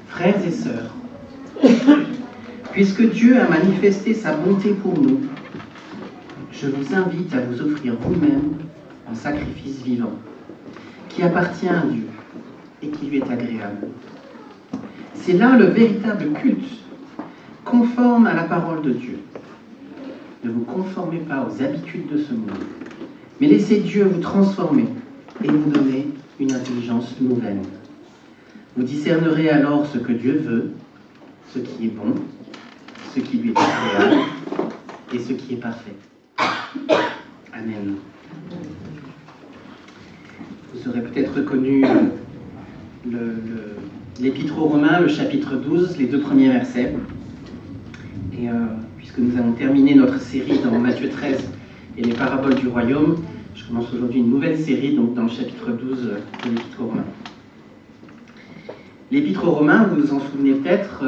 Frères et sœurs, puisque Dieu a manifesté sa bonté pour nous, je vous invite à vous offrir vous-même en sacrifice vivant, qui appartient à Dieu et qui lui est agréable. C'est là le véritable culte, conforme à la parole de Dieu. Ne vous conformez pas aux habitudes de ce monde, mais laissez Dieu vous transformer et vous donner une intelligence nouvelle. Vous discernerez alors ce que Dieu veut, ce qui est bon, ce qui lui est agréable et ce qui est parfait. Amen. Vous aurez peut-être reconnu l'Épître aux Romains, le chapitre 12, les 2 premiers versets. Et puisque nous avons terminé notre série dans Matthieu 13 et les paraboles du royaume, je commence aujourd'hui une nouvelle série donc dans le chapitre 12 de l'Épître aux Romains. L'Épître aux Romains, vous vous en souvenez peut-être,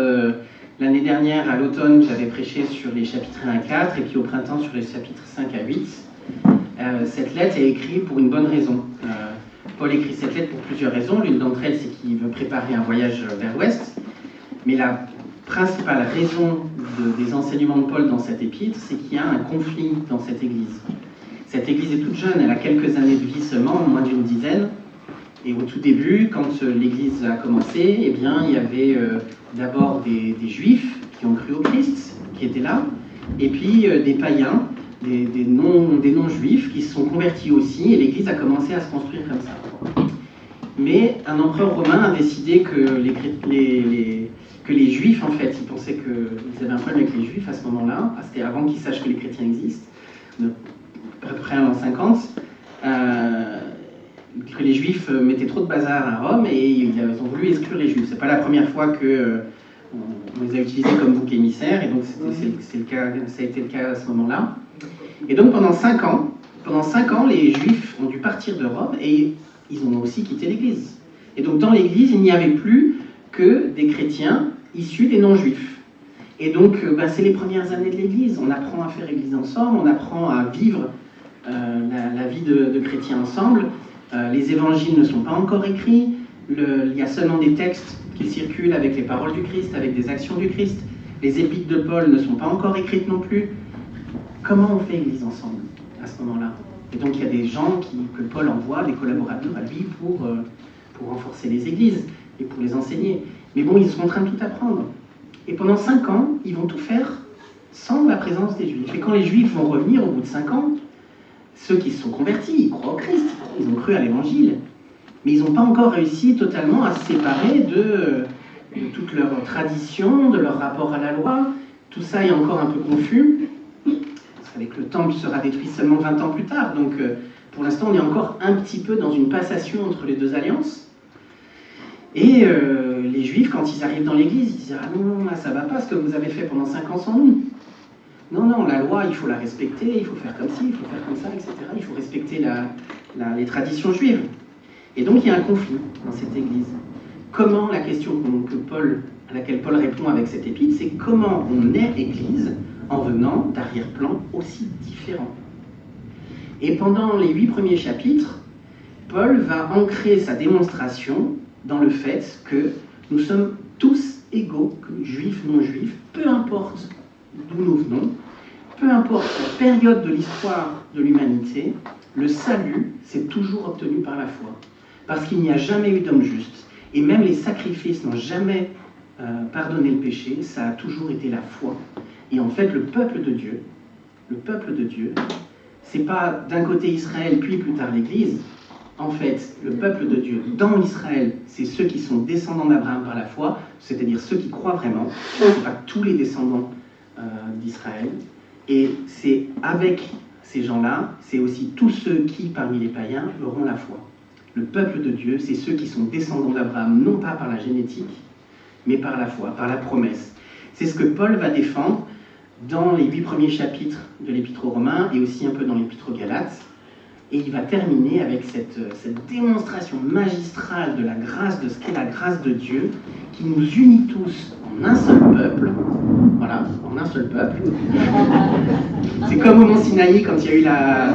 l'année dernière, à l'automne, j'avais prêché sur les chapitres 1 à 4, et puis au printemps sur les chapitres 5 à 8. Cette lettre est écrite pour une bonne raison. Paul écrit cette lettre pour plusieurs raisons. L'une d'entre elles, c'est qu'il veut préparer un voyage vers l'Ouest. Mais la principale raison des enseignements de Paul dans cette épître, c'est qu'il y a un conflit dans cette église. Cette église est toute jeune, elle a quelques années de vie seulement, moins d'une dizaine. Et au tout début, quand l'Église a commencé, eh bien, il y avait d'abord des Juifs qui ont cru au Christ, qui étaient là, et puis des païens, des non-juifs qui se sont convertis aussi, et l'Église a commencé à se construire comme ça. Mais un empereur romain a décidé que les Juifs, en fait, ils pensaient qu'ils avaient un problème avec les Juifs à ce moment-là, c'était avant qu'ils sachent que les chrétiens existent, à peu près en l'an 50, que les Juifs mettaient trop de bazar à Rome et ils ont voulu exclure les Juifs. C'est pas la première fois que on les a utilisés comme bouc émissaire, et donc c'est le cas, ça a été le cas à ce moment-là. Et donc pendant 5 ans, les Juifs ont dû partir de Rome et ils ont aussi quitté l'Église. Et donc dans l'Église, il n'y avait plus que des chrétiens issus des non-juifs. Et donc c'est les premières années de l'Église. On apprend à faire Église ensemble, on apprend à vivre la vie de chrétiens ensemble. Les évangiles ne sont pas encore écrits, il y a seulement des textes qui circulent avec les paroles du Christ, avec des actions du Christ. Les épîtres de Paul ne sont pas encore écrites non plus. Comment on fait Église ensemble à ce moment-là? Et donc il y a des gens que Paul envoie, des collaborateurs à lui pour renforcer les églises et pour les enseigner. Mais bon, ils sont en train de tout apprendre. Et pendant 5 ans, ils vont tout faire sans la présence des Juifs. Et quand les Juifs vont revenir au bout de 5 ans, ceux qui se sont convertis, ils croient au Christ, ils ont cru à l'Évangile, mais ils n'ont pas encore réussi totalement à se séparer de toute leur tradition, de leur rapport à la loi. Tout ça est encore un peu confus, parce qu'avec le temple sera détruit seulement 20 ans plus tard, donc pour l'instant on est encore un petit peu dans une passation entre les deux alliances. Et les Juifs, quand ils arrivent dans l'église, ils disent « Ah non, là, ça ne va pas ce que vous avez fait pendant 5 ans sans nous. Non, la loi, il faut la respecter, il faut faire comme ci, il faut faire comme ça, etc. Il faut respecter les traditions juives. » Et donc il y a un conflit dans cette église. Comment, la question à laquelle Paul répond avec cette épître, c'est comment on est église en venant d'arrière-plans aussi différents. Et pendant les 8 premiers chapitres, Paul va ancrer sa démonstration dans le fait que nous sommes tous égaux, que juifs, non-juifs, peu importe d'où nous venons, peu importe la période de l'histoire de l'humanité, le salut, c'est toujours obtenu par la foi. Parce qu'il n'y a jamais eu d'homme juste. Et même les sacrifices n'ont jamais pardonné le péché, ça a toujours été la foi. Et en fait, le peuple de Dieu, c'est pas d'un côté Israël, puis plus tard l'Église. En fait, le peuple de Dieu dans Israël, c'est ceux qui sont descendants d'Abraham par la foi, c'est-à-dire ceux qui croient vraiment. Ce n'est pas tous les descendants d'Israël. Et c'est avec ces gens-là, c'est aussi tous ceux qui, parmi les païens, auront la foi. Le peuple de Dieu, c'est ceux qui sont descendants d'Abraham, non pas par la génétique, mais par la foi, par la promesse. C'est ce que Paul va défendre dans les 8 premiers chapitres de l'Épître aux Romains et aussi un peu dans l'Épître aux Galates. Et il va terminer avec cette démonstration magistrale de la grâce, de ce qu'est la grâce de Dieu, qui nous unit tous en un seul peuple. Voilà, en un seul peuple. C'est comme au Mont Sinaï quand il y a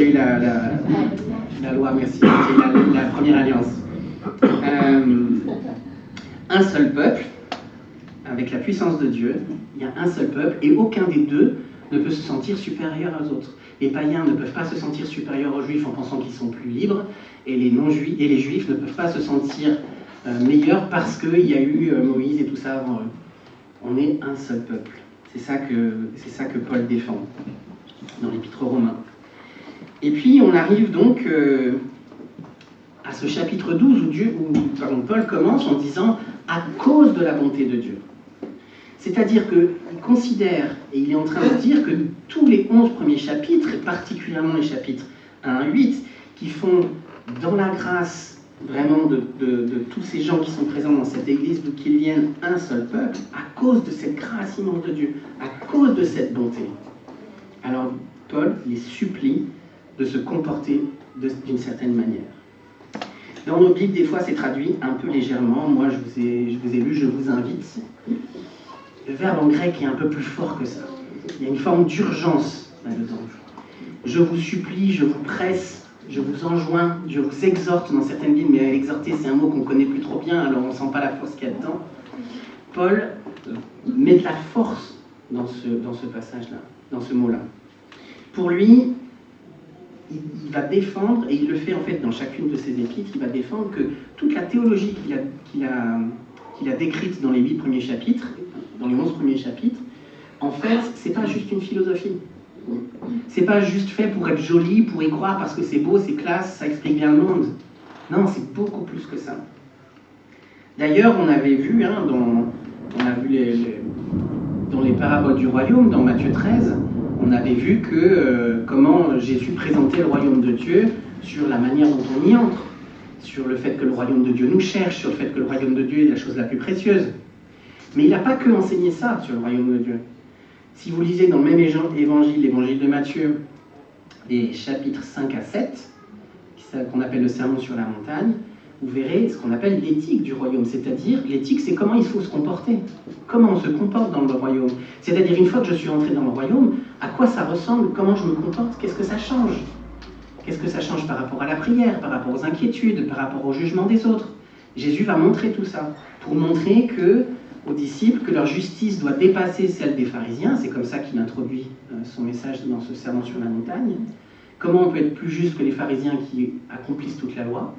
eu La loi, merci. C'est la première alliance. Un seul peuple, avec la puissance de Dieu, il y a un seul peuple, et aucun des deux ne peut se sentir supérieur aux autres. Les païens ne peuvent pas se sentir supérieurs aux juifs en pensant qu'ils sont plus libres, et les juifs ne peuvent pas se sentir meilleurs parce qu'il y a eu Moïse et tout ça avant eux. On est un seul peuple. C'est ça que Paul défend dans l'Épître aux Romains. Et puis on arrive donc à ce chapitre 12 où Paul commence en disant « à cause de la bonté de Dieu ». C'est-à-dire qu'il considère, et il est en train de dire que tous les 11 premiers chapitres, et particulièrement les chapitres 1 à 8, qui font dans la grâce vraiment de tous ces gens qui sont présents dans cette église, d'où qu'ils viennent un seul peuple, à cause de cette grâce immense de Dieu, à cause de cette bonté. Alors Paul les supplie de se comporter d'une certaine manière. Dans nos Bibles, des fois, c'est traduit un peu légèrement. Moi, je vous ai lu, je vous invite. Le verbe en grec est un peu plus fort que ça. Il y a une forme d'urgence là-dedans. Je vous supplie, je vous presse, je vous enjoins, je vous exhorte dans certaines Bibles, mais exhorter, c'est un mot qu'on ne connaît plus trop bien, alors on ne sent pas la force qu'il y a dedans. Paul met de la force dans ce passage-là, dans ce mot-là. Pour lui, il va défendre, et il le fait en fait dans chacune de ses épîtres, il va défendre que toute la théologie qu'il a décrite dans les 8 premiers chapitres, dans les 11 premiers chapitres, en fait, c'est pas juste une philosophie. C'est pas juste fait pour être joli, pour y croire parce que c'est beau, c'est classe, ça explique bien le monde. Non, c'est beaucoup plus que ça. D'ailleurs, on avait vu, dans les paraboles du royaume, dans Matthieu 13, on avait vu comment Jésus présentait le royaume de Dieu sur la manière dont on y entre, sur le fait que le royaume de Dieu nous cherche, sur le fait que le royaume de Dieu est la chose la plus précieuse. Mais il n'a pas que enseigné ça sur le royaume de Dieu. Si vous lisez dans le même évangile, l'évangile de Matthieu, les chapitres 5 à 7, qu'on appelle le sermon sur la montagne, vous verrez ce qu'on appelle l'éthique du royaume. C'est-à-dire, l'éthique, c'est comment il faut se comporter. Comment on se comporte dans le royaume. C'est-à-dire, une fois que je suis entré dans le royaume, à quoi ça ressemble, comment je me comporte, qu'est-ce que ça change. Qu'est-ce que ça change par rapport à la prière, par rapport aux inquiétudes, par rapport au jugement des autres. Jésus va montrer tout ça, pour montrer aux disciples que leur justice doit dépasser celle des pharisiens. C'est comme ça qu'il introduit son message dans ce sermon sur la montagne. Comment on peut être plus juste que les pharisiens qui accomplissent toute la loi?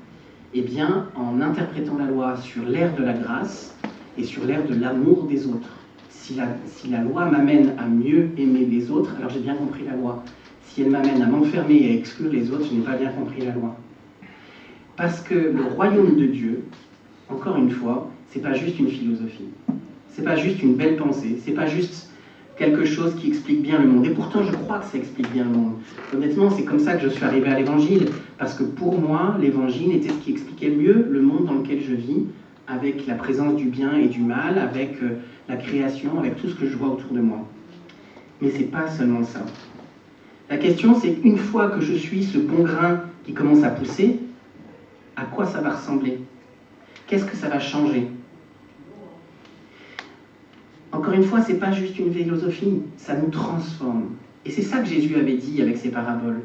Eh bien, en interprétant la loi sur l'ère de la grâce et sur l'ère de l'amour des autres. Si la loi m'amène à mieux aimer les autres, alors j'ai bien compris la loi. Si elle m'amène à m'enfermer et à exclure les autres, je n'ai pas bien compris la loi. Parce que le royaume de Dieu, encore une fois, c'est pas juste une philosophie. C'est pas juste une belle pensée. C'est pas juste quelque chose qui explique bien le monde. Et pourtant, je crois que ça explique bien le monde. Honnêtement, c'est comme ça que je suis arrivé à l'Évangile. Parce que pour moi, l'Évangile était ce qui expliquait mieux le monde dans lequel je vis, avec la présence du bien et du mal, avec la création, avec tout ce que je vois autour de moi. Mais c'est pas seulement ça. La question, c'est qu'une fois que je suis ce bon grain qui commence à pousser, à quoi ça va ressembler? Qu'est-ce que ça va changer? Encore une fois, c'est pas juste une philosophie, ça nous transforme. Et c'est ça que Jésus avait dit avec ses paraboles.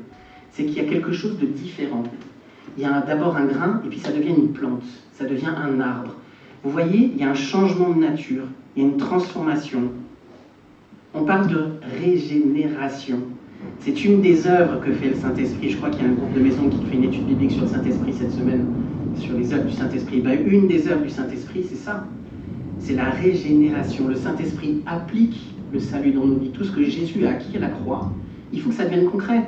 C'est qu'il y a quelque chose de différent. Il y a d'abord un grain, et puis ça devient une plante, ça devient un arbre. Vous voyez, il y a un changement de nature, il y a une transformation. On parle de régénération. C'est une des œuvres que fait le Saint-Esprit. Je crois qu'il y a un groupe de maison qui fait une étude biblique sur le Saint-Esprit cette semaine, sur les œuvres du Saint-Esprit. Ben, une des œuvres du Saint-Esprit, c'est ça. C'est la régénération. Le Saint-Esprit applique le salut dans nos vies. Tout ce que Jésus a acquis à la croix, il faut que ça devienne concret.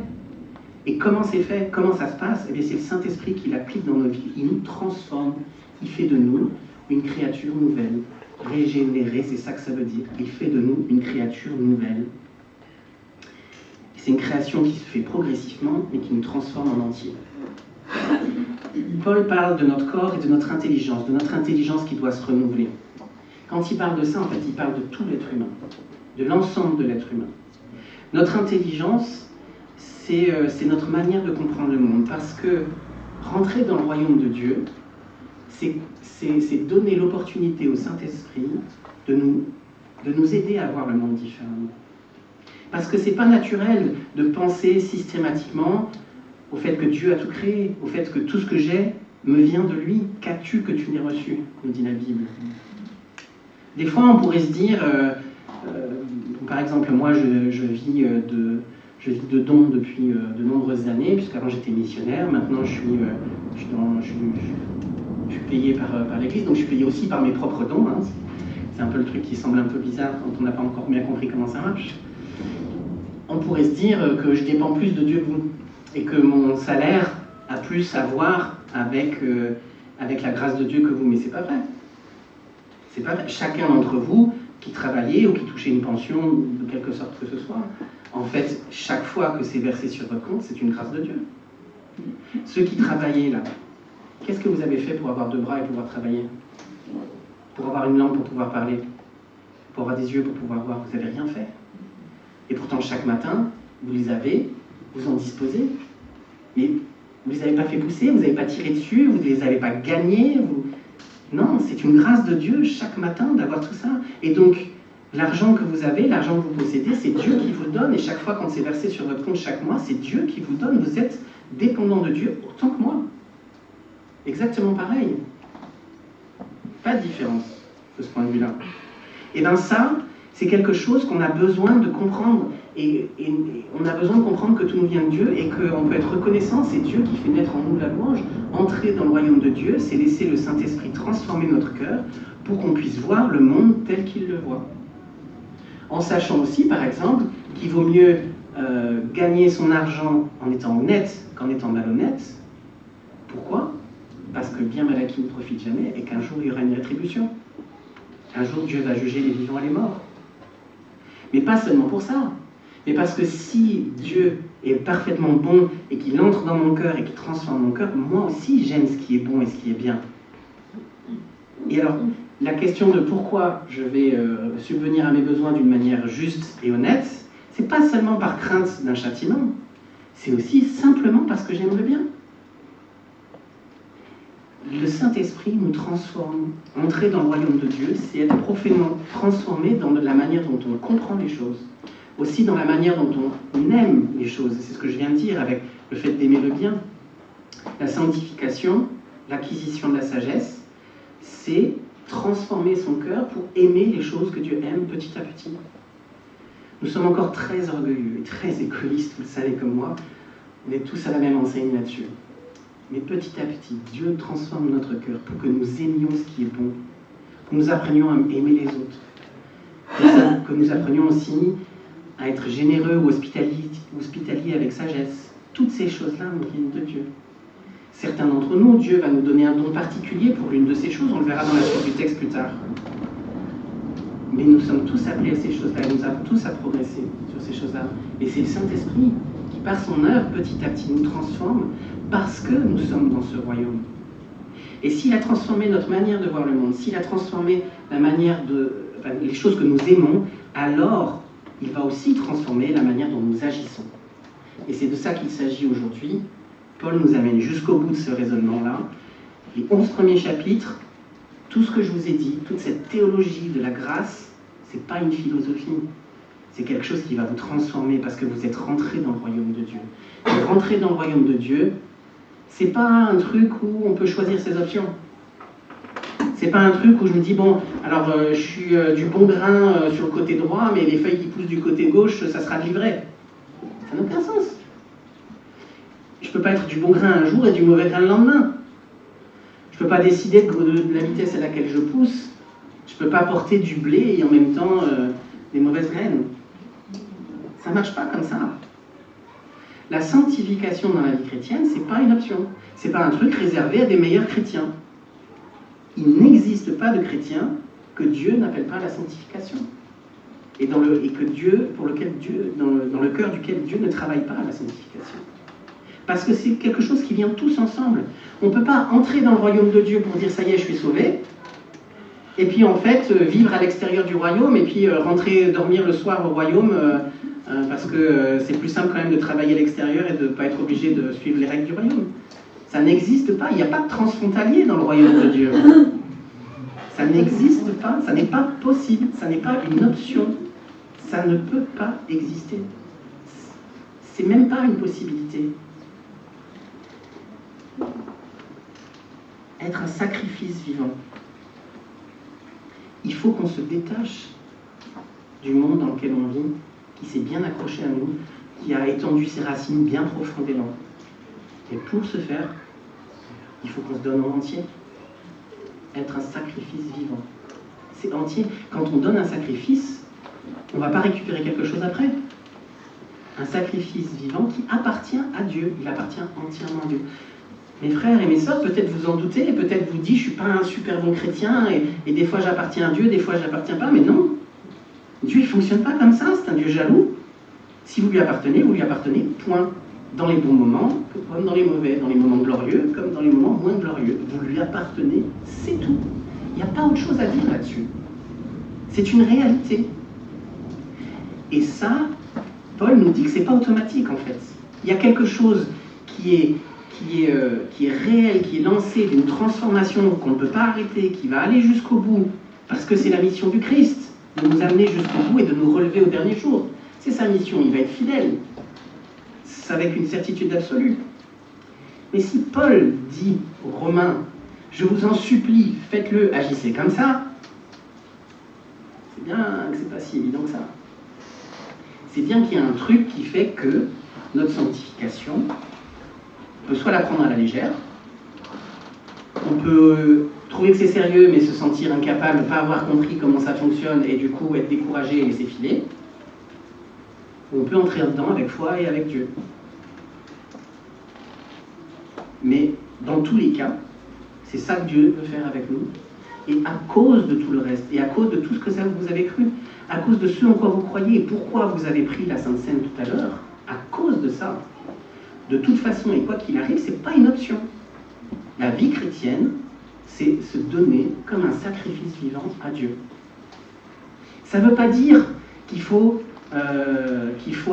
Et comment c'est fait? Comment ça se passe? Eh bien, c'est le Saint-Esprit qui l'applique dans nos vies. Il nous transforme. Il fait de nous une créature nouvelle. Régénérer, c'est ça que ça veut dire. Il fait de nous une créature nouvelle. C'est une création qui se fait progressivement, mais qui nous transforme en entier. Paul parle de notre corps et de notre intelligence qui doit se renouveler. Quand il parle de ça, en fait, il parle de tout l'être humain, de l'ensemble de l'être humain. Notre intelligence, c'est notre manière de comprendre le monde, parce que rentrer dans le royaume de Dieu, c'est donner l'opportunité au Saint-Esprit de nous aider à voir le monde différemment. Parce que c'est pas naturel de penser systématiquement au fait que Dieu a tout créé, au fait que tout ce que j'ai me vient de lui. Qu'as-tu que tu n'aies reçu, nous dit la Bible. Des fois, on pourrait se dire, par exemple, moi, je vis de dons depuis de nombreuses années, puisqu'avant j'étais missionnaire, maintenant je suis payé par l'Église, donc je suis payé aussi par mes propres dons. Hein. C'est un peu le truc qui semble un peu bizarre quand on n'a pas encore bien compris comment ça marche. On pourrait se dire que je dépends plus de Dieu que vous, et que mon salaire a plus à voir avec la grâce de Dieu que vous, mais c'est pas vrai. C'est pas vrai. Chacun d'entre vous qui travaillait ou qui touchait une pension de quelque sorte que ce soit, en fait, chaque fois que c'est versé sur votre compte, c'est une grâce de Dieu. Ceux qui travaillaient là, qu'est-ce que vous avez fait pour avoir deux bras et pouvoir travailler? Pour avoir une langue pour pouvoir parler? Pour avoir des yeux pour pouvoir voir? Vous n'avez rien fait. Et pourtant, chaque matin, vous les avez, vous en disposez. Mais vous ne les avez pas fait pousser, vous n'avez pas tiré dessus, vous ne les avez pas gagnés. Non, c'est une grâce de Dieu chaque matin d'avoir tout ça. Et donc, l'argent que vous avez, l'argent que vous possédez, c'est Dieu qui vous donne. Et chaque fois, quand c'est versé sur votre compte chaque mois, c'est Dieu qui vous donne. Vous êtes dépendant de Dieu autant que moi. Exactement pareil. Pas de différence de ce point de vue-là. Et bien ça, c'est quelque chose qu'on a besoin de comprendre. Et on a besoin de comprendre que tout nous vient de Dieu et qu'on peut être reconnaissant. C'est Dieu qui fait naître en nous la louange. Entrer dans le royaume de Dieu, c'est laisser le Saint-Esprit transformer notre cœur pour qu'on puisse voir le monde tel qu'il le voit. En sachant aussi, par exemple, qu'il vaut mieux gagner son argent en étant honnête qu'en étant malhonnête. Pourquoi ? Parce que bien mal acquis ne profite jamais et qu'un jour il y aura une rétribution. Un jour Dieu va juger les vivants et les morts. Mais pas seulement pour ça, mais parce que si Dieu est parfaitement bon et qu'il entre dans mon cœur et qu'il transforme mon cœur, moi aussi j'aime ce qui est bon et ce qui est bien. Et alors, la question de pourquoi je vais subvenir à mes besoins d'une manière juste et honnête, c'est pas seulement par crainte d'un châtiment, c'est aussi simplement parce que j'aimerais bien. Le Saint-Esprit nous transforme. Entrer dans le royaume de Dieu, c'est être profondément transformé dans la manière dont on comprend les choses. Aussi dans la manière dont on aime les choses. C'est ce que je viens de dire avec le fait d'aimer le bien. La sanctification, l'acquisition de la sagesse, c'est transformer son cœur pour aimer les choses que Dieu aime petit à petit. Nous sommes encore très orgueilleux et très égoïstes, vous le savez comme moi. On est tous à la même enseigne là-dessus. Mais petit à petit, Dieu transforme notre cœur pour que nous aimions ce qui est bon, que nous apprenions à aimer les autres, que nous apprenions aussi à être généreux ou hospitaliers avec sagesse. Toutes ces choses-là nous viennent de Dieu. Certains d'entre nous, Dieu va nous donner un don particulier pour l'une de ces choses, on le verra dans la suite du texte plus tard. Mais nous sommes tous appelés à ces choses-là, nous avons tous à progresser sur ces choses-là. Et c'est le Saint-Esprit qui, par son œuvre, petit à petit, nous transforme parce que nous sommes dans ce royaume. Et s'il a transformé notre manière de voir le monde, s'il a transformé les choses que nous aimons, alors il va aussi transformer la manière dont nous agissons. Et c'est de ça qu'il s'agit aujourd'hui. Paul nous amène jusqu'au bout de ce raisonnement-là. Les 11 premiers chapitres, tout ce que je vous ai dit, toute cette théologie de la grâce, c'est pas une philosophie. C'est quelque chose qui va vous transformer parce que vous êtes rentrés dans le royaume de Dieu. Et rentrer dans le royaume de Dieu, c'est pas un truc où on peut choisir ses options. C'est pas un truc où je me dis, bon, alors je suis du bon grain sur le côté droit, mais les feuilles qui poussent du côté gauche, ça sera de l'ivraie. Ça n'a aucun sens. Je peux pas être du bon grain un jour et du mauvais grain le lendemain. Je peux pas décider de la vitesse à laquelle je pousse. Je peux pas porter du blé et en même temps des mauvaises graines. Ça marche pas comme ça. La sanctification dans la vie chrétienne, c'est pas une option. C'est pas un truc réservé à des meilleurs chrétiens. Il n'existe pas de chrétien que Dieu n'appelle pas à la sanctification. Et dans le cœur duquel Dieu ne travaille pas à la sanctification. Parce que c'est quelque chose qui vient tous ensemble. On ne peut pas entrer dans le royaume de Dieu pour dire ça y est, je suis sauvé, et puis en fait vivre à l'extérieur du royaume, et puis rentrer dormir le soir au royaume, parce que c'est plus simple quand même de travailler à l'extérieur et de ne pas être obligé de suivre les règles du royaume. Ça n'existe pas, il n'y a pas de transfrontalier dans le royaume de Dieu. Ça n'existe pas, ça n'est pas possible, ça n'est pas une option, ça ne peut pas exister. C'est même pas une possibilité. Être un sacrifice vivant. Il faut qu'on se détache du monde dans lequel on vit, qui s'est bien accroché à nous, qui a étendu ses racines bien profondément. Et pour ce faire, il faut qu'on se donne en entier. Être un sacrifice vivant. C'est entier. Quand on donne un sacrifice, on ne va pas récupérer quelque chose après. Un sacrifice vivant qui appartient à Dieu. Il appartient entièrement à Dieu. Mes frères et mes sœurs, peut-être vous en doutez, et peut-être vous dites, je ne suis pas un super bon chrétien, et des fois j'appartiens à Dieu, des fois j'appartiens pas, mais non. Dieu, il ne fonctionne pas comme ça, c'est un Dieu jaloux. Si vous lui appartenez, point. Dans les bons moments, comme dans les mauvais, dans les moments glorieux, comme dans les moments moins glorieux. Vous lui appartenez, c'est tout. Il n'y a pas autre chose à dire là-dessus. C'est une réalité. Et ça, Paul nous dit que ce n'est pas automatique en fait. Il y a quelque chose qui est réel, qui est lancé d'une transformation qu'on ne peut pas arrêter, qui va aller jusqu'au bout, parce que c'est la mission du Christ, de nous amener jusqu'au bout et de nous relever au dernier jour. C'est sa mission, il va être fidèle. C'est avec une certitude absolue. Mais si Paul dit aux Romains, je vous en supplie, faites-le, agissez comme ça, c'est bien que c'est pas si évident que ça. C'est bien qu'il y a un truc qui fait que notre sanctification, on peut soit la prendre à la légère, on peut trouver que c'est sérieux mais se sentir incapable, ne pas avoir compris comment ça fonctionne et du coup être découragé et laisser filer, ou on peut entrer dedans avec foi et avec Dieu. Mais dans tous les cas, c'est ça que Dieu veut faire avec nous, et à cause de tout le reste, et à cause de tout ce que ça vous avez cru, à cause de ce en quoi vous croyez, et pourquoi vous avez pris la Sainte Seine tout à l'heure, à cause de ça, de toute façon, et quoi qu'il arrive, c'est pas une option. La vie chrétienne, c'est se donner comme un sacrifice vivant à Dieu. Ça ne veut pas dire qu'il faut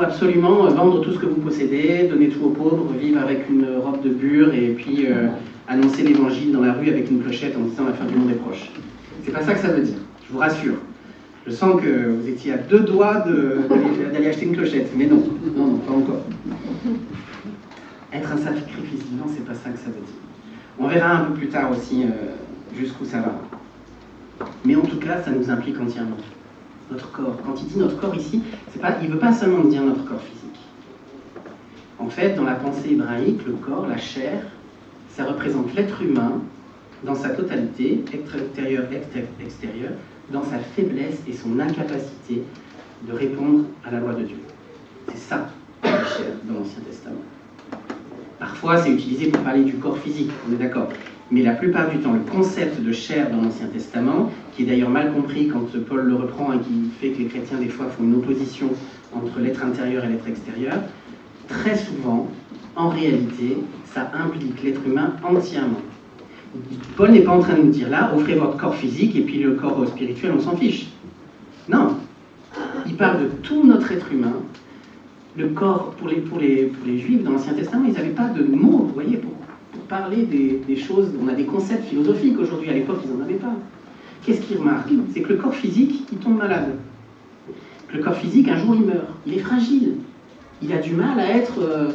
absolument vendre tout ce que vous possédez, donner tout aux pauvres, vivre avec une robe de bure et puis annoncer l'évangile dans la rue avec une clochette en disant la fin du monde est proche. C'est pas ça que ça veut dire, je vous rassure. Je sens que vous étiez à 2 doigts d'aller acheter une clochette, mais non, pas encore. Être un sacrifice vivant, c'est pas ça que ça veut dire. On verra un peu plus tard aussi jusqu'où ça va. Mais en tout cas, ça nous implique entièrement. Notre corps. Quand il dit notre corps ici, il ne veut pas seulement dire notre corps physique. En fait, dans la pensée hébraïque, le corps, la chair, ça représente l'être humain dans sa totalité, intérieur, extérieur, dans sa faiblesse et son incapacité de répondre à la loi de Dieu. C'est ça, la chair, dans l'Ancien Testament. Parfois, c'est utilisé pour parler du corps physique, on est d'accord. Mais la plupart du temps, le concept de chair dans l'Ancien Testament, qui est d'ailleurs mal compris quand Paul le reprend et qui fait que les chrétiens, des fois, font une opposition entre l'être intérieur et l'être extérieur, très souvent, en réalité, ça implique l'être humain entièrement. Paul n'est pas en train de nous dire là, offrez votre corps physique et puis le corps spirituel, on s'en fiche. Non. Il parle de tout notre être humain. Le corps, pour les Juifs, dans l'Ancien Testament, ils n'avaient pas de mots, vous voyez, pour parler des choses. On a des concepts philosophiques aujourd'hui, à l'époque, ils n'en avaient pas. Qu'est-ce qu'ils remarquent? C'est que le corps physique, il tombe malade. Le corps physique, un jour, il meurt. Il est fragile. Il a du mal à être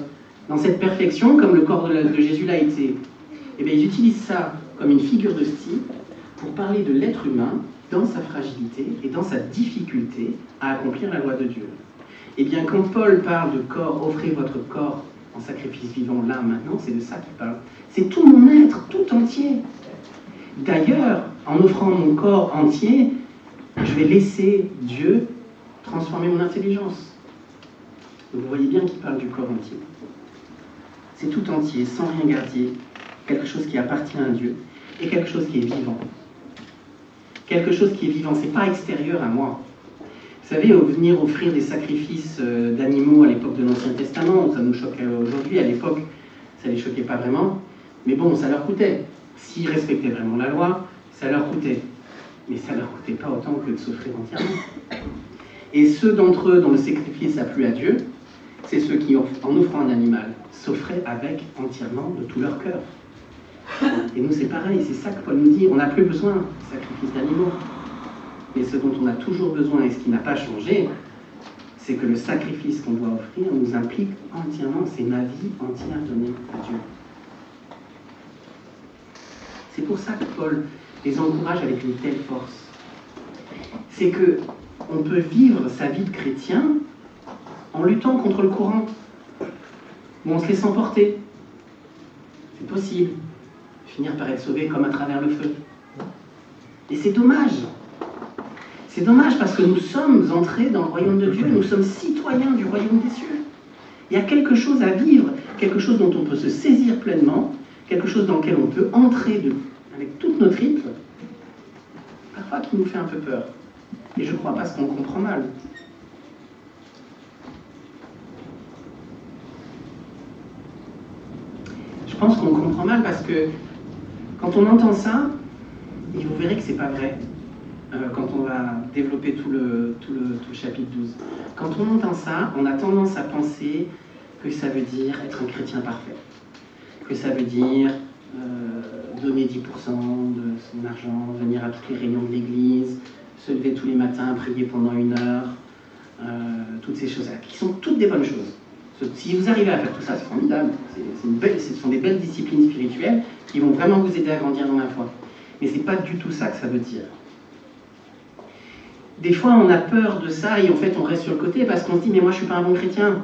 dans cette perfection comme le corps de Jésus l'a été. Et bien, ils utilisent ça comme une figure de style pour parler de l'être humain dans sa fragilité et dans sa difficulté à accomplir la loi de Dieu. Et bien, quand Paul parle de corps, offrez votre corps en sacrifice vivant, là, maintenant, c'est de ça qu'il parle. C'est tout mon être, tout entier. D'ailleurs, en offrant mon corps entier, je vais laisser Dieu transformer mon intelligence. Donc, vous voyez bien qu'il parle du corps entier. C'est tout entier, sans rien garder, quelque chose qui appartient à Dieu, et quelque chose qui est vivant. Quelque chose qui est vivant, c'est pas extérieur à moi. Vous savez, venir offrir des sacrifices d'animaux à l'époque de l'Ancien Testament, ça nous choque aujourd'hui, à l'époque, ça les choquait pas vraiment, mais bon, ça leur coûtait. S'ils respectaient vraiment la loi, ça leur coûtait. Mais ça leur coûtait pas autant que de s'offrir entièrement. Et ceux d'entre eux dont le sacrifice a plu à Dieu, c'est ceux qui, en offrant un animal, s'offraient avec entièrement de tout leur cœur. Et nous, c'est pareil, c'est ça que Paul nous dit, on n'a plus besoin de sacrifices d'animaux. Mais ce dont on a toujours besoin et ce qui n'a pas changé, c'est que le sacrifice qu'on doit offrir nous implique entièrement, c'est ma vie entière donnée à Dieu. C'est pour ça que Paul les encourage avec une telle force. C'est qu'on peut vivre sa vie de chrétien en luttant contre le courant, ou en se laissant porter. C'est possible. Finir par être sauvé comme à travers le feu. Et c'est dommage. C'est dommage parce que nous sommes entrés dans le royaume de Dieu, nous sommes citoyens du royaume des cieux. Il y a quelque chose à vivre, quelque chose dont on peut se saisir pleinement, quelque chose dans lequel on peut entrer avec toutes nos tripes, parfois qui nous fait un peu peur. Et je crois parce qu'on comprend mal. Je pense qu'on comprend mal parce que quand on entend ça, et vous verrez que c'est pas vrai, quand on va développer tout le chapitre 12. Quand on entend ça, on a tendance à penser que ça veut dire être un chrétien parfait. Que ça veut dire donner 10% de son argent, venir à toutes les réunions de l'église, se lever tous les matins, prier pendant 1 heure, toutes ces choses-là, qui sont toutes des bonnes choses. Si vous arrivez à faire tout ça, c'est formidable. Ce sont des belles disciplines spirituelles qui vont vraiment vous aider à grandir dans la foi. Mais c'est pas du tout ça que ça veut dire. Des fois, on a peur de ça et en fait, on reste sur le côté parce qu'on se dit « mais moi, je suis pas un bon chrétien ».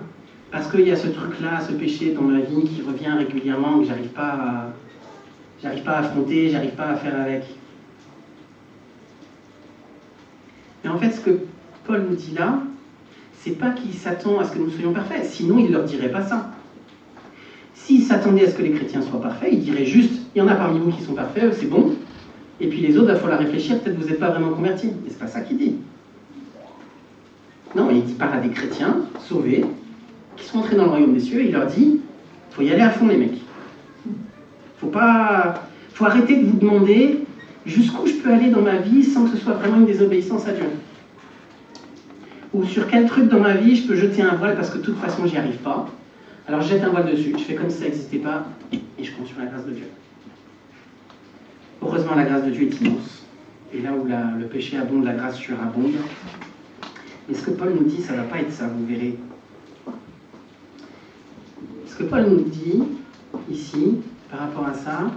Parce qu'il y a ce truc-là, ce péché dans ma vie qui revient régulièrement, que j'arrive pas à affronter, j'arrive pas à faire avec. Mais en fait, ce que Paul nous dit là, c'est pas qu'il s'attend à ce que nous soyons parfaits, sinon il ne leur dirait pas ça. S'il s'attendait à ce que les chrétiens soient parfaits, il dirait juste « il y en a parmi vous qui sont parfaits, c'est bon ». Et puis les autres, il va falloir réfléchir, peut-être que vous n'êtes pas vraiment convertis. Et c'est pas ça qu'il dit. Non, il parle à des chrétiens sauvés, qui sont entrés dans le royaume des cieux, et il leur dit, il faut y aller à fond les mecs. Faut arrêter de vous demander jusqu'où je peux aller dans ma vie sans que ce soit vraiment une désobéissance à Dieu. Ou sur quel truc dans ma vie je peux jeter un voile parce que de toute façon j'y arrive pas. Alors je jette un voile dessus, je fais comme si ça n'existait pas, et je compte sur la grâce de Dieu. Heureusement, la grâce de Dieu est immense. Et là où le péché abonde, la grâce surabonde. Mais ce que Paul nous dit, ça ne va pas être ça, vous verrez. Ce que Paul nous dit, ici, par rapport à ça,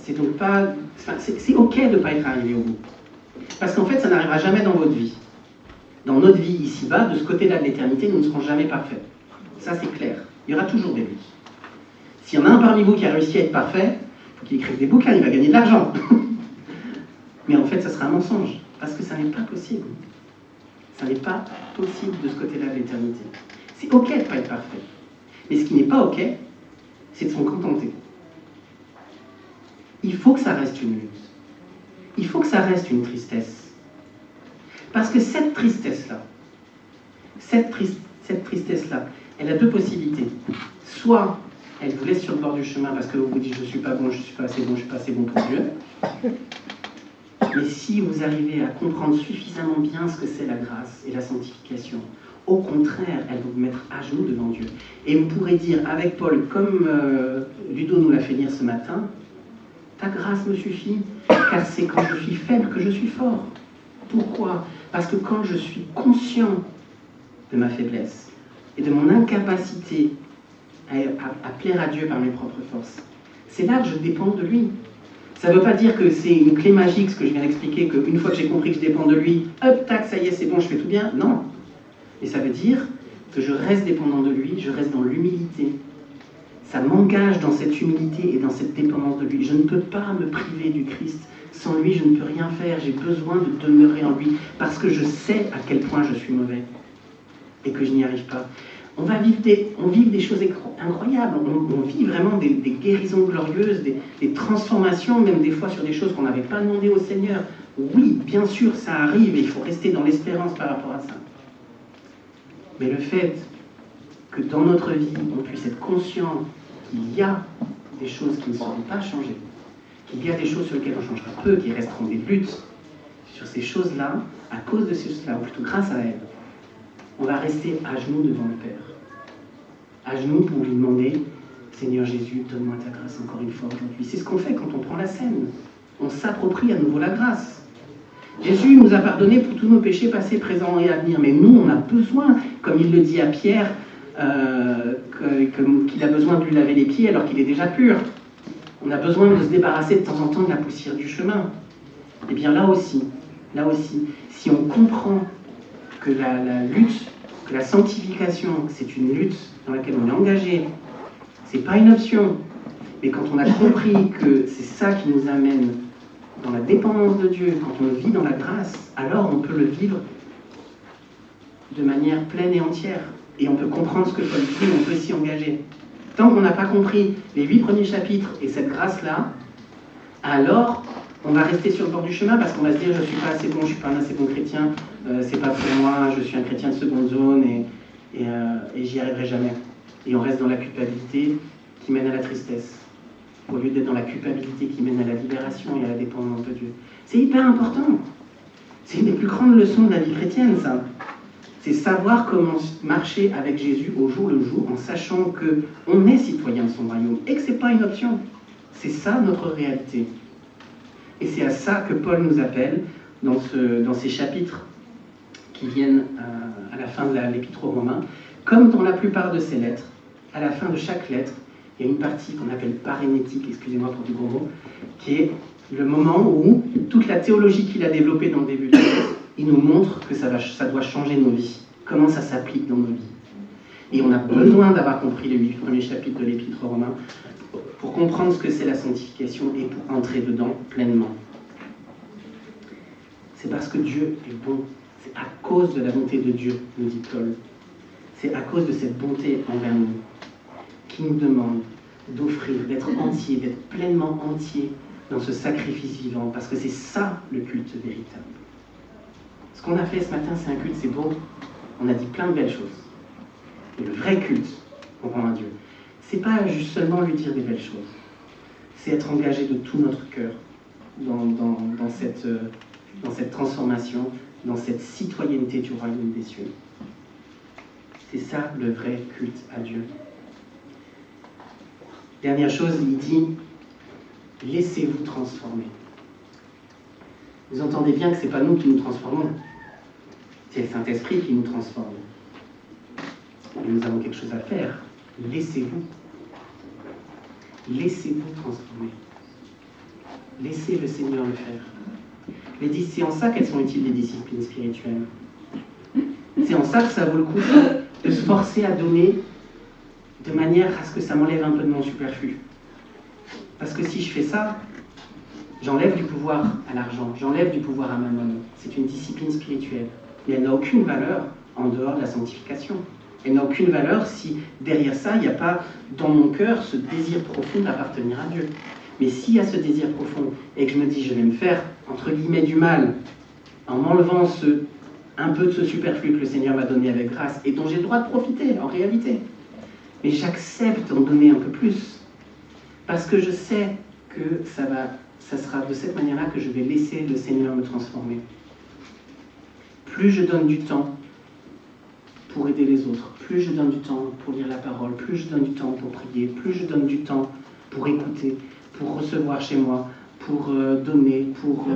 c'est donc pas... Enfin, c'est ok de ne pas être arrivé au bout. Parce qu'en fait, ça n'arrivera jamais dans votre vie. Dans notre vie ici-bas, de ce côté-là de l'éternité, nous ne serons jamais parfaits. Ça, c'est clair. Il y aura toujours des buts. S'il y en a un parmi vous qui a réussi à être parfait, qu'il écrive des bouquins, il va gagner de l'argent. Mais en fait, ça sera un mensonge, parce que ça n'est pas possible. Ça n'est pas possible de ce côté-là de l'éternité. C'est ok de ne pas être parfait. Mais ce qui n'est pas ok, c'est de s'en contenter. Il faut que ça reste une lutte. Il faut que ça reste une tristesse. Parce que cette tristesse-là, elle a deux possibilités. Soit elle vous laisse sur le bord du chemin parce que vous vous dites « je ne suis pas bon, je ne suis pas assez bon, je ne suis pas assez bon pour Dieu ». Mais si vous arrivez à comprendre suffisamment bien ce que c'est la grâce et la sanctification, au contraire, elle va vous mettre à genoux devant Dieu. Et vous pourrez dire avec Paul, comme Ludo nous l'a fait dire ce matin, « Ta grâce me suffit, car c'est quand je suis faible que je suis fort. » Pourquoi ? Parce que quand je suis conscient de ma faiblesse et de mon incapacité à plaire à Dieu par mes propres forces, c'est là que je dépends de lui. Ça ne veut pas dire que c'est une clé magique, ce que je viens d'expliquer, qu'une fois que j'ai compris que je dépends de lui, hop, tac, ça y est, c'est bon, je fais tout bien. Non. Et ça veut dire que je reste dépendant de lui, je reste dans l'humilité. Ça m'engage dans cette humilité et dans cette dépendance de lui. Je ne peux pas me priver du Christ. Sans lui, je ne peux rien faire. J'ai besoin de demeurer en lui parce que je sais à quel point je suis mauvais et que je n'y arrive pas. On vit des choses incroyables. On vit vraiment des guérisons glorieuses, des transformations, même des fois sur des choses qu'on n'avait pas demandé au Seigneur. Oui, bien sûr, ça arrive et il faut rester dans l'espérance par rapport à ça. Mais le fait que dans notre vie, on puisse être conscient qu'il y a des choses qui ne seront pas changées, qu'il y a des choses sur lesquelles on changera peu, qui resteront des luttes, sur ces choses-là, à cause de ces choses-là, ou plutôt grâce à elles, on va rester à genoux devant le Père. À genoux pour lui demander « Seigneur Jésus, donne-moi ta grâce encore une fois aujourd'hui ». C'est ce qu'on fait quand on prend la scène. On s'approprie à nouveau la grâce. Jésus nous a pardonné pour tous nos péchés passés, présents et à venir. Mais nous, on a besoin, comme il le dit à Pierre, qu'il a besoin de lui laver les pieds alors qu'il est déjà pur. On a besoin de se débarrasser de temps en temps de la poussière du chemin. Eh bien là aussi, si on comprend que la lutte, que la sanctification, c'est une lutte dans laquelle on est engagé, c'est pas une option, mais quand on a compris que c'est ça qui nous amène dans la dépendance de Dieu, quand on vit dans la grâce, alors on peut le vivre de manière pleine et entière. Et on peut comprendre ce que Paul dit, on peut s'y engager. Tant qu'on n'a pas compris les 8 premiers chapitres et cette grâce-là, alors on va rester sur le bord du chemin parce qu'on va se dire je ne suis pas assez bon, je ne suis pas un assez bon chrétien, c'est pas pour moi, je suis un chrétien de seconde zone et j'y arriverai jamais. Et on reste dans la culpabilité qui mène à la tristesse, au lieu d'être dans la culpabilité qui mène à la libération et à la dépendance de Dieu. C'est hyper important. C'est une des plus grandes leçons de la vie chrétienne, ça. C'est savoir comment marcher avec Jésus au jour le jour, en sachant qu'on est citoyen de son royaume et que ce n'est pas une option. C'est ça notre réalité. Et c'est à ça que Paul nous appelle dans ces chapitres qui viennent à la fin de l'Épître aux Romains. Comme dans la plupart de ses lettres, à la fin de chaque lettre, il y a une partie qu'on appelle parénétique, excusez-moi pour du gros mot, qui est le moment où toute la théologie qu'il a développée dans le début de la lettre, il nous montre que ça doit changer nos vies, comment ça s'applique dans nos vies. Et on a besoin d'avoir compris les 8 premiers chapitres de l'Épître aux Romains pour comprendre ce que c'est la sanctification et pour entrer dedans pleinement. C'est parce que Dieu est bon, c'est à cause de la bonté de Dieu, nous dit Paul. C'est à cause de cette bonté envers nous qui nous demande d'offrir, d'être entier, d'être pleinement entier dans ce sacrifice vivant, parce que c'est ça le culte véritable. Ce qu'on a fait ce matin, c'est un culte, c'est beau, on a dit plein de belles choses. Mais le vrai culte, on rend à Dieu, c'est pas juste seulement lui dire des belles choses, c'est être engagé de tout notre cœur dans cette transformation, dans cette citoyenneté du royaume des cieux. C'est ça le vrai culte à Dieu. Dernière chose, il dit, laissez-vous transformer. Vous entendez bien que ce n'est pas nous qui nous transformons, c'est le Saint-Esprit qui nous transforme. Et nous avons quelque chose à faire. Laissez-vous. Laissez-vous transformer. Laissez le Seigneur le faire. C'est en ça qu'elles sont utiles, les disciplines spirituelles. C'est en ça que ça vaut le coup de se forcer à donner de manière à ce que ça m'enlève un peu de mon superflu. Parce que si je fais ça, j'enlève du pouvoir à l'argent, j'enlève du pouvoir à Mammon. C'est une discipline spirituelle. Et elle n'a aucune valeur en dehors de la sanctification. Elle n'a aucune valeur si derrière ça, il n'y a pas dans mon cœur ce désir profond d'appartenir à Dieu. Mais s'il y a ce désir profond et que je me dis je vais me faire, entre guillemets, du mal en m'enlevant un peu de ce superflu que le Seigneur m'a donné avec grâce et dont j'ai le droit de profiter en réalité, mais j'accepte d'en donner un peu plus parce que je sais que ça sera de cette manière-là que je vais laisser le Seigneur me transformer. Plus je donne du temps pour aider les autres, plus je donne du temps pour lire la parole, plus je donne du temps pour prier, plus je donne du temps pour écouter, pour recevoir chez moi, pour donner, pour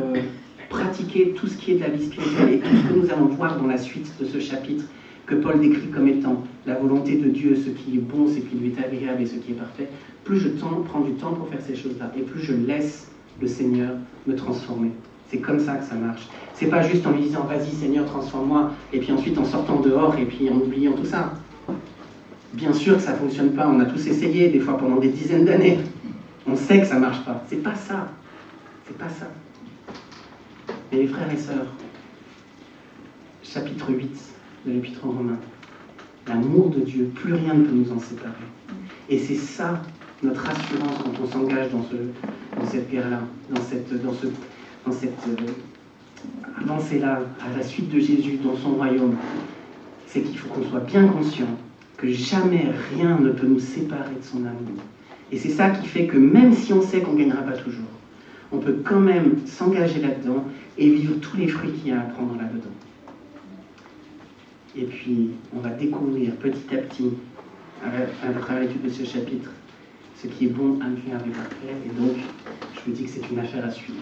pratiquer tout ce qui est de la vie spirituelle et tout ce que nous allons voir dans la suite de ce chapitre que Paul décrit comme étant la volonté de Dieu, ce qui est bon, ce qui lui est agréable et ce qui est parfait, plus je prends du temps pour faire ces choses-là et plus je laisse le Seigneur me transformer. C'est comme ça que ça marche. C'est pas juste en lui disant « Vas-y Seigneur, transforme-moi » et puis ensuite en sortant dehors et puis en oubliant tout ça. Bien sûr que ça ne fonctionne pas, on a tous essayé, des fois pendant des dizaines d'années. On sait que ça ne marche pas. C'est pas ça. C'est pas ça. Mais les frères et sœurs, chapitre 8 de l'Épître aux Romains, l'amour de Dieu, plus rien ne peut nous en séparer. Et c'est ça notre assurance quand on s'engage dans cette guerre-là, dans cette avancée-là, à la suite de Jésus dans son royaume. C'est qu'il faut qu'on soit bien conscient que jamais rien ne peut nous séparer de son amour. Et c'est ça qui fait que même si on sait qu'on ne gagnera pas toujours, on peut quand même s'engager là-dedans et vivre tous les fruits qu'il y a à prendre là-dedans. Et puis, on va découvrir petit à petit, à travers l'étude de ce chapitre, ce qui est bon, agréable et parfait. Et donc, je vous dis que c'est une affaire à suivre.